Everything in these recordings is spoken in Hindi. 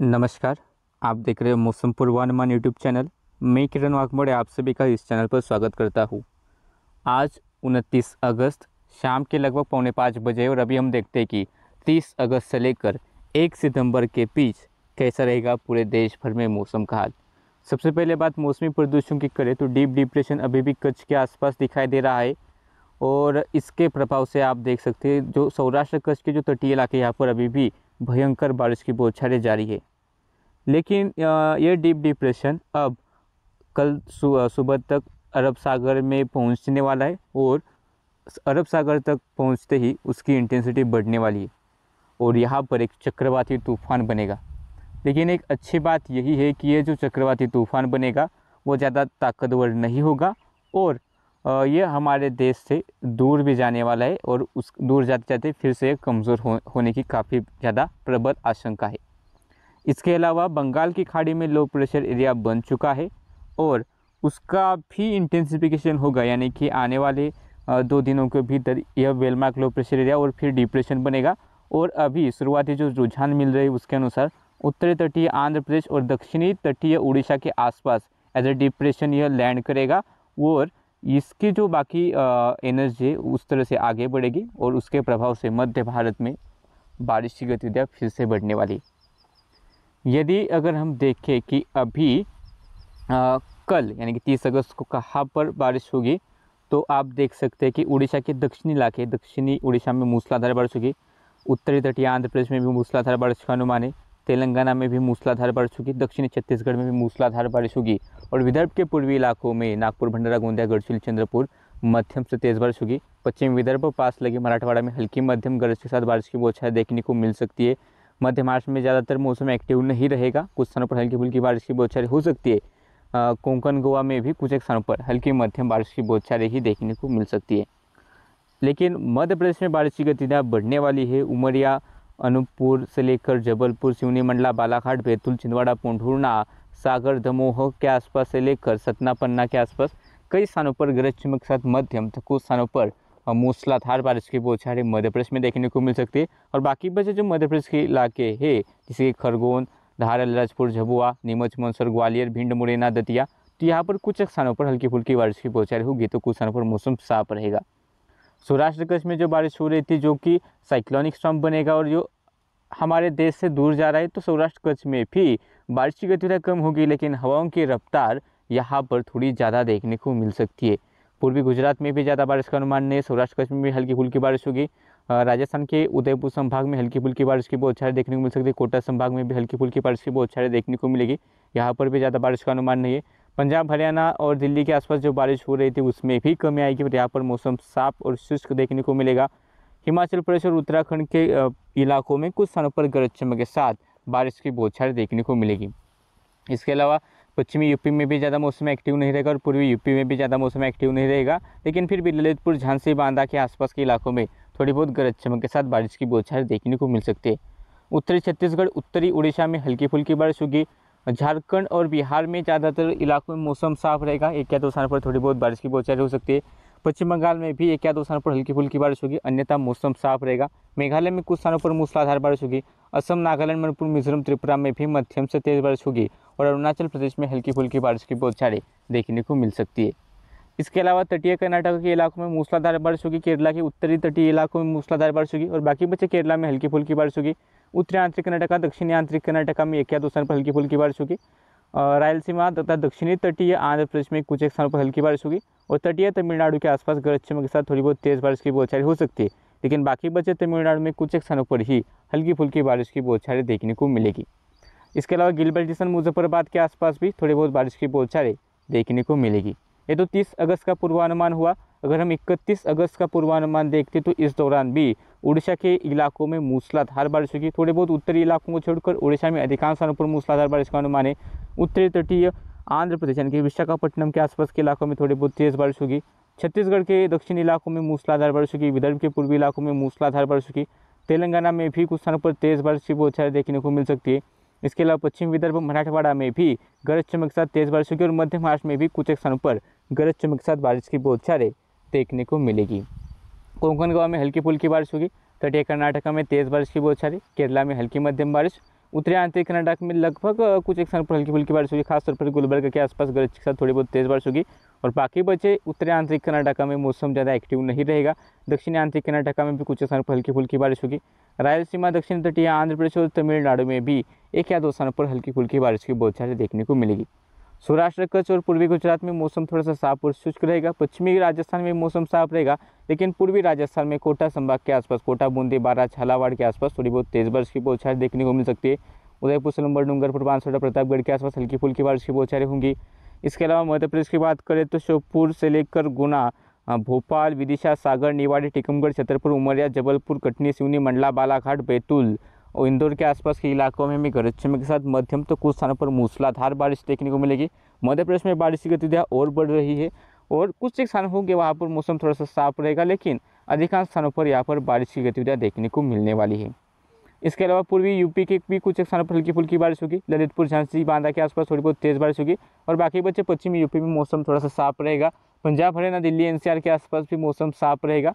नमस्कार। आप देख रहे हो मौसम पूर्वानुमान यूट्यूब चैनल। मैं किरण वाघमोड़े आप सभी का इस चैनल पर स्वागत करता हूँ। आज 29 अगस्त शाम के लगभग 4:45 बजे और अभी हम देखते हैं कि 30 अगस्त से लेकर 1 सितंबर के बीच कैसा रहेगा पूरे देश भर में मौसम का हाल। सबसे पहले बात मौसमी प्रदूषण की करें तो डीप डिप्रेशन अभी भी कच्छ के आसपास दिखाई दे रहा है और इसके प्रभाव से आप देख सकते हैं जो सौराष्ट्र कच्छ के जो तटीय इलाके यहाँ पर अभी भी भयंकर बारिश की बौछारें जारी है। लेकिन ये डीप डिप्रेशन अब कल सुबह तक अरब सागर में पहुंचने वाला है और अरब सागर तक पहुंचते ही उसकी इंटेंसिटी बढ़ने वाली है और यहाँ पर एक चक्रवाती तूफान बनेगा। लेकिन एक अच्छी बात यही है कि ये जो चक्रवाती तूफान बनेगा वो ज़्यादा ताकतवर नहीं होगा और ये हमारे देश से दूर भी जाने वाला है और उस दूर जाते जाते फिर से कमज़ोर होने की काफ़ी ज़्यादा प्रबल आशंका है। इसके अलावा बंगाल की खाड़ी में लो प्रेशर एरिया बन चुका है और उसका भी इंटेंसिफिकेशन होगा, यानी कि आने वाले 2 दिनों के भीतर यह वेलमार्क लो प्रेशर एरिया और फिर डिप्रेशन बनेगा। और अभी शुरुआती जो रुझान मिल रहे हैं उसके अनुसार उत्तरी तटीय आंध्र प्रदेश और दक्षिणी तटीय उड़ीसा के आसपास एज ए डिप्रेशन यह लैंड करेगा और इसकी जो बाकी एनर्जी है उस तरह से आगे बढ़ेगी और उसके प्रभाव से मध्य भारत में बारिश की गतिविधियाँ फिर से बढ़ने वाली। यदि अगर हम देखें कि अभी कल यानी कि 30 अगस्त को कहाँ पर बारिश होगी तो आप देख सकते हैं कि उड़ीसा के दक्षिणी इलाके दक्षिणी उड़ीसा में मूसलाधार बारिश होगी, उत्तरी तटीय आंध्र प्रदेश में भी मूसलाधार बारिश का अनुमान है, तेलंगाना में भी मूसलाधार बारिश होगी, दक्षिणी छत्तीसगढ़ में भी मूसलाधार बारिश होगी और विदर्भ के पूर्वी इलाकों में नागपुर, भंडारा, गोंदिया, गढ़चिल, चंद्रपुर मध्यम से तेज बारिश होगी। पश्चिमी विदर्भ पास लगे मराठवाड़ा में हल्की मध्यम गरज के साथ बारिश की बौछारें देखने को मिल सकती है। मध्य महाराष्ट्र में ज़्यादातर मौसम एक्टिव नहीं रहेगा, कुछ स्थानों पर हल्की फुल्की बारिश की बौछारें हो सकती है। कोंकण गोवा में भी कुछ एक स्थानों पर हल्की मध्यम बारिश की बौछारें ही देखने को मिल सकती है। लेकिन मध्य प्रदेश में बारिश की गतिविधियाँ बढ़ने वाली है। उमरिया, अनूपपुर से लेकर जबलपुर, सिवनी, मंडला, बालाघाट, बैतूल, छिंदवाड़ा, पोंढुर्णा, सागर, दमोह के आसपास से लेकर सतना, पन्ना के आसपास कई स्थानों पर गरज चमक के साथ मध्यम तो कुछ स्थानों पर मूसलाधार बारिश की बौछारें मध्य प्रदेश में देखने को मिल सकती है। और बाकी बचे जो मध्य प्रदेश के इलाके हैं जैसे खरगोन, धार, अलीराजपुर, झबुआ, नीमच, मंदसौर, ग्वालियर, भिंड, मुरैना, दतिया, तो यहाँ पर कुछ स्थानों पर हल्की फुल्की बारिश की बौछारें होगी तो कुछ स्थानों पर मौसम साफ रहेगा। सौराष्ट्र कच्छ में जो बारिश हो रही थी जो कि साइक्लोनिक स्टॉर्म बनेगा और जो हमारे देश से दूर जा रहा है तो सौराष्ट्र कच्छ में भी बारिश की गतिविधियाँ कम होगी लेकिन हवाओं की रफ्तार यहाँ पर थोड़ी ज़्यादा देखने को मिल सकती है। पूर्वी गुजरात में भी ज़्यादा बारिश का अनुमान नहीं है, सौराष्ट्र कच्छ में भी हल्की फुल्की बारिश होगी। राजस्थान के उदयपुर संभाग में हल्की फुल्की बारिश की बौछारें देखने को मिल सकती है, कोटा संभाग में भी हल्की फुल्की बारिश की बौछारें देखने को मिलेगी, यहाँ पर भी ज़्यादा बारिश का अनुमान नहीं है। पंजाब, हरियाणा और दिल्ली के आसपास जो बारिश हो रही थी उसमें भी कमी आएगी और यहाँ पर मौसम साफ और शुष्क देखने को मिलेगा। हिमाचल प्रदेश और उत्तराखंड के इलाकों में कुछ स्थानों पर गरज चमक के साथ बारिश की बौछारें देखने को मिलेगी। इसके अलावा पश्चिमी यूपी में भी ज़्यादा मौसम एक्टिव नहीं रहेगा और पूर्वी यूपी में भी ज़्यादा मौसम एक्टिव नहीं रहेगा, लेकिन फिर भी ललितपुर, झांसी, बांदा के आसपास के इलाकों में थोड़ी बहुत गरज चमक के साथ बारिश की बौछारें देखने को मिल सकती है। उत्तरी छत्तीसगढ़, उत्तरी उड़ीसा में हल्की फुल्की बारिश होगी। झारखंड और बिहार में ज़्यादातर इलाकों में मौसम साफ रहेगा, एक या दो स्थानों पर थोड़ी बहुत बारिश की बौछारें हो सकती है। पश्चिम बंगाल में भी एक या दो स्थानों पर हल्की फुल्की बारिश होगी, अन्यथा मौसम साफ रहेगा। मेघालय में कुछ स्थानों पर मूसलाधार बारिश होगी। असम, नागालैंड, मणिपुर, मिजोरम, त्रिपुरा में भी मध्यम से तेज बारिश होगी और अरुणाचल प्रदेश में हल्की फुल्की बारिश की बौछारें देखने को मिल सकती है। इसके अलावा तटीय कर्नाटक के इलाकों में मूसलाधार बारिश होगी, केरला के उत्तरी तटीय इलाकों में मूसलाधार बारिश होगी और बाकी बचे केरला में हल्की फुल्की बारिश होगी। उत्तरी आंतरिक कर्नाटका, दक्षिणी आंतरिक कर्नाटका में एक या दो स्थानों पर हल्की फुल्की बारिश होगी। रायलसीमा तथा दक्षिणी तटीय आंध्र प्रदेश में कुछ एक स्थानों पर हल्की बारिश होगी और तटीय तमिलनाडु के आसपास गरज चमक के साथ थोड़ी बहुत तेज बारिश की बौछारें हो सकती है, लेकिन बाकी बचे तमिलनाडु में कुछ एक स्थानों पर ही हल्की फुल्की बारिश की बौछारें देखने को मिलेगी। इसके अलावा गिलबर्टिसन, मुजफ्फराबाद के आसपास भी थोड़ी बहुत बारिश की बौछारें देखने को मिलेगी। ये तो 30 अगस्त का पूर्वानुमान हुआ। अगर हम 31 अगस्त का पूर्वानुमान देखते तो इस दौरान भी उड़ीसा के इलाकों में मूसलाधार बारिश होगी। थोड़े बहुत उत्तरी इलाकों को छोड़कर उड़ीसा में अधिकांश स्थानों पर मूसलाधार बारिश का अनुमान है। उत्तरी तटीय आंध्र प्रदेश यानी कि विशाखापट्टनम के आसपास के इलाकों में थोड़ी बहुत तेज बारिश होगी। छत्तीसगढ़ के दक्षिणी इलाकों में मूसलाधार बारिश होगी। विदर्भ के पूर्वी इलाकों में मूसलाधार बारिश होगी। तेलंगाना में भी कुछ स्थानों पर तेज बारिश की बौछारें देखने को मिल सकती है। इसके अलावा पश्चिम विदर्भ, मराठवाड़ा में भी गरज चमक के साथ तेज बारिश होगी और मध्य महाराष्ट्र में भी कुछ एक स्थानों पर गरज चमक के साथ बारिश की बौछारें देखने को मिलेगी। कोंकण गोवा में हल्की फुल्की बारिश होगी। तटीय कर्नाटका में तेज बारिश की बौछारें, केरला में हल्की मध्यम बारिश उत्तरी आंतरिक कर्नाटक में लगभग कुछ एक स्थानों पर हल्की फुल्की बारिश होगी, खासतौर पर गुलबर्गा के आसपास गरज के साथ थोड़ी बहुत तेज बारिश होगी। और बाकी बचे उत्तरी आंतरिक कर्नाटक में मौसम ज़्यादा एक्टिव नहीं रहेगा। दक्षिणी आंतरिक कर्नाटक में भी कुछ स्थानों पर हल्की फुल्की बारिश होगी। रायलसीमा, दक्षिण तटीय आंध्र प्रदेश और तमिलनाडु में भी एक या दो स्थानों पर हल्की फुल्की बारिश की बौछारें देखने को मिलेगी। सौराष्ट्र, कच्छ और पूर्वी गुजरात में मौसम थोड़ा सा साफ और शुष्क रहेगा। पश्चिमी राजस्थान में मौसम साफ रहेगा, लेकिन पूर्वी राजस्थान में कोटा संभाग के आसपास, कोटा, बूंदी, बारां, झालावाड़ के आसपास थोड़ी बहुत तेज बारिश की बौछारें देखने को मिल सकती है। उदयपुर, सोनभद्र, डूंगरपुर, बांसवाड़ा, प्रतापगढ़ के आसपास हल्की फुल्की बारिश की बौछारें होंगी। इसके अलावा मध्य प्रदेश की बात करें तो श्योपुर से लेकर गुना, भोपाल, विदिशा, सागर, निवाड़ी, टीकमगढ़, छतरपुर, उमरिया, जबलपुर, कटनी, सिवनी, मंडला, बालाघाट, बैतूल और इंदौर के आसपास के इलाकों में भी गरज चमक के साथ मध्यम तो कुछ स्थानों पर मूसलाधार बारिश देखने को मिलेगी। मध्य प्रदेश में बारिश की गतिविधियाँ और बढ़ रही है और कुछ एक स्थान होंगे वहाँ पर मौसम थोड़ा सा साफ रहेगा, लेकिन अधिकांश स्थानों पर यहाँ पर बारिश की गतिविधियाँ देखने को मिलने वाली है। इसके अलावा पूर्वी यूपी के भी कुछ स्थानों पर हल्की फुल्की बारिश होगी। ललितपुर, झांसी, बांदा के आसपास थोड़ी बहुत तेज बारिश होगी और बाकी बचे पश्चिमी यूपी में मौसम थोड़ा सा साफ रहेगा। पंजाब, हरियाणा, दिल्ली, एनसीआर के आसपास भी मौसम साफ रहेगा।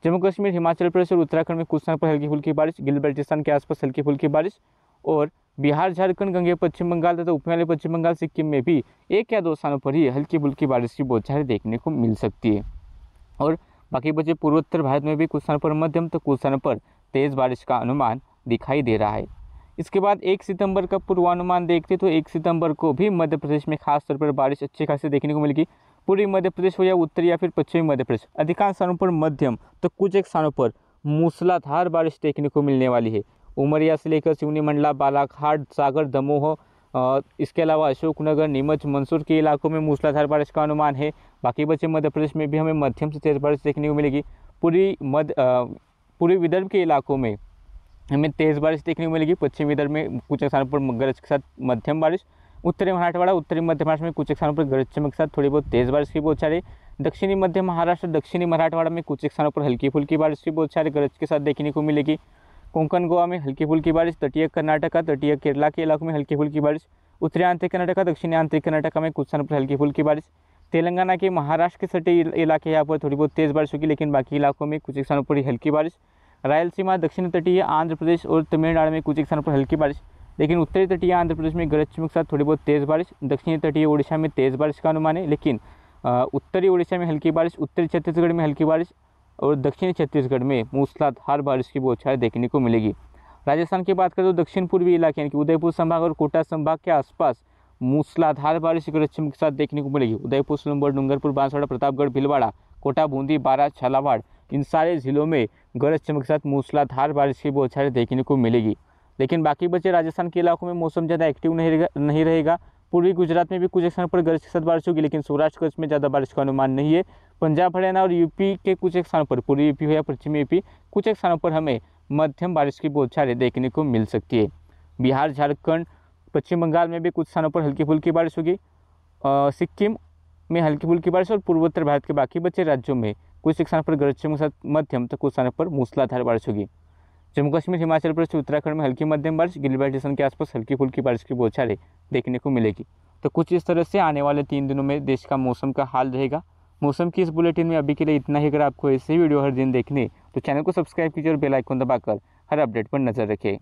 जम्मू कश्मीर, हिमाचल प्रदेश और उत्तराखंड में कुछ स्थानों पर हल्की फुल्की बारिश, गिलबर्टिस्तान के आसपास हल्की फुल्की बारिश और बिहार, झारखंड, गंगे पश्चिम बंगाल तथा उपहिमालय पश्चिम बंगाल, सिक्किम में भी एक या दो स्थानों पर ही हल्की फुल्की बारिश की बौछारें देखने को मिल सकती है। और बाकी बचे पूर्वोत्तर भारत में भी कुछ स्थानों पर मध्यम तो कुछ स्थानों पर तेज बारिश का अनुमान दिखाई दे रहा है। इसके बाद 1 सितंबर का पूर्वानुमान देखते तो 1 सितंबर को भी मध्य प्रदेश में खास तौर पर बारिश अच्छी खासी देखने को मिलेगी। पूर्वी मध्य प्रदेश हो या उत्तरी या फिर पश्चिमी मध्य प्रदेश, अधिकांश स्थानों पर मध्यम तो कुछ एक स्थानों पर मूसलाधार बारिश देखने को मिलने वाली है। उमरिया से लेकर सिवनी, मंडला, बालाघाट, सागर, दमोह, इसके अलावा अशोकनगर, नीमच, मंदसौर के इलाकों में मूसलाधार बारिश का अनुमान है। बाकी बचे मध्य प्रदेश में भी हमें मध्यम से तेज बारिश देखने को मिलेगी। पूर्वी विदर्भ के इलाकों में हमें तेज़ बारिश देखने को मिलेगी। पश्चिमी विदर्भ में कुछ स्थानों पर गरज के साथ मध्यम बारिश, उत्तरी मराठवाड़ा, उत्तरी मध्य महाराष्ट्र में कुछ स्थानों पर गरज चमक के साथ थोड़ी बहुत तेज़ बारिश की बौछारें। दक्षिणी मध्य महाराष्ट्र, दक्षिणी मराठवाड़ा में कुछ स्थानों पर हल्की फुल्की बारिश की बौछारें गरज के साथ देखने को मिलेगी। कोंकण, गोवा में हल्की फुल्की बारिश, तटीय कर्नाटका, तटीय केरला के इलाकों में हल्की फुल्की बारिश, उत्तरी आंतरिक कर्नाटका, दक्षिणी आंतरिक कर्नाटका में कुछ स्थानों पर हल्की फुल्की बारिश। तेलंगाना के, महाराष्ट्र के सटे इलाके यहाँ पर थोड़ी बहुत तेज़ बारिश होगी, लेकिन बाकी इलाकों में कुछ स्थानों पर हल्की बारिश। रायलसीमा, दक्षिण तटीय आंध्र प्रदेश और तमिलनाडु में कुछ एक स्थानों पर हल्की बारिश, लेकिन उत्तरी तटीय आंध्र प्रदेश में गरज चमक के साथ थोड़ी बहुत तेज़ बारिश। दक्षिणी तटीय उड़ीसा में तेज़ बारिश का अनुमान है, लेकिन उत्तरी उड़ीसा में हल्की बारिश, उत्तरी छत्तीसगढ़ में हल्की बारिश और दक्षिणी छत्तीसगढ़ में मूसलाधार बारिश की बौछारें देखने को मिलेगी। राजस्थान की बात करें तो दक्षिण पूर्वी इलाके यानी कि उदयपुर संभाग और कोटा संभाग के आसपास मूसलाधार बारिश गरज चमक के साथ देखने को मिलेगी। उदयपुर, सोनभद्र, डूंगरपुर, बांसवाड़ा, प्रतापगढ़, भीलवाड़ा, कोटा, बूंदी, बारां, झालावाड़, इन सारे जिलों में गरज चमक के साथ मूसलाधार बारिश की बौछारें देखने को मिलेगी। लेकिन बाकी बचे राजस्थान के इलाकों में मौसम ज़्यादा एक्टिव नहीं रहेगा। पूर्वी गुजरात में भी कुछ स्थानों पर गरज के साथ बारिश होगी, लेकिन सौराष्ट्र कच्छ में ज़्यादा बारिश का अनुमान नहीं है। पंजाब, हरियाणा और यूपी के कुछ एक स्थानों पर, पूर्वी यूपी हो या पश्चिमी यूपी, कुछ एक स्थानों पर हमें मध्यम बारिश की बौछारें देखने को मिल सकती है। बिहार, झारखंड, पश्चिम बंगाल में भी कुछ स्थानों पर हल्की फुल्की बारिश होगी। सिक्किम में हल्की फुल्की बारिश और पूर्वोत्तर भारत के बाकी बचे राज्यों में कुछ स्थानों पर गरज चमक के साथ मध्यम तो कुछ स्थानों पर मूसलाधार बारिश होगी। जम्मू कश्मीर, हिमाचल प्रदेश, उत्तराखंड में हल्की मध्यम बारिश, गिलबर्टिस्तान के आसपास हल्की फुल्की बारिश की बौछारें देखने को मिलेगी। तो कुछ इस तरह से आने वाले 3 दिनों में देश का मौसम का हाल रहेगा। मौसम की इस बुलेटिन में अभी के लिए इतना ही। अगर आपको ऐसे वीडियो हर दिन देखने तो चैनल को सब्सक्राइब कीजिए और बेल आइकन दबाकर हर अपडेट पर नजर रखें।